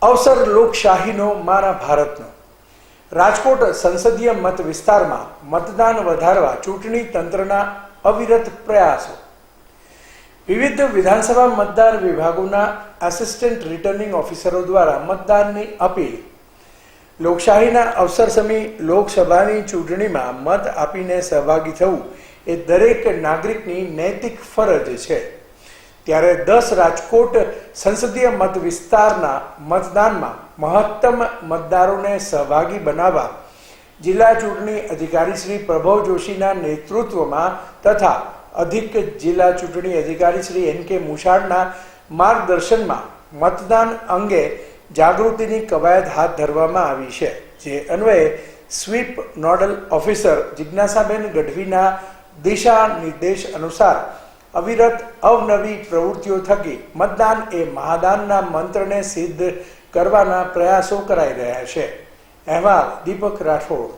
અવસર લોકશાહીનો મારા ભારતનો રાજકોટ સંસદીય મત વિસ્તારમાં મતદાન વધારવા ચૂંટણી તંત્રના અવિરત પ્રયાસો। વિવિધ વિધાનસભા મતદાર વિભાગોના આસિસ્ટન્ટ રિટર્નિંગ ઓફિસરો દ્વારા મતદાનની અપીલ। લોકશાહીના અવસર સમી લોકસભાની ચૂંટણીમાં મત આપીને સહભાગી થવું એ દરેક નાગરિકની નૈતિક ફરજ છે। ત્યારે 10 રાજકોટ સંસદીય મત વિસ્તારના મતદાનમાં મહત્તમ મતદારોને સહભાગી બનાવવા જિલ્લા ચૂંટણી અધિકારી શ્રી પ્રભવ જોશીના નેતૃત્વમાં તથા અધિક જિલ્લા ચૂંટણી અધિકારી શ્રી NK મુશાળના માર્ગદર્શનમાં મતદાન અંગે જાગૃતિની કવાયત હાથ ધરવામાં આવી છે, જે અન્વયે સ્વીપ નોડલ ઓફિસર જિજ્ઞાસાબેન ગઢવીના દિશા નિર્દેશ અનુસાર અવિરત અવનવી પ્રવૃત્તિઓ થકી મતદાન એ મહાદાનના મંત્રને સિદ્ધ કરવાના પ્રયાસો કરાઈ રહ્યા છે। અહેવાલ દીપક રાઠોડ।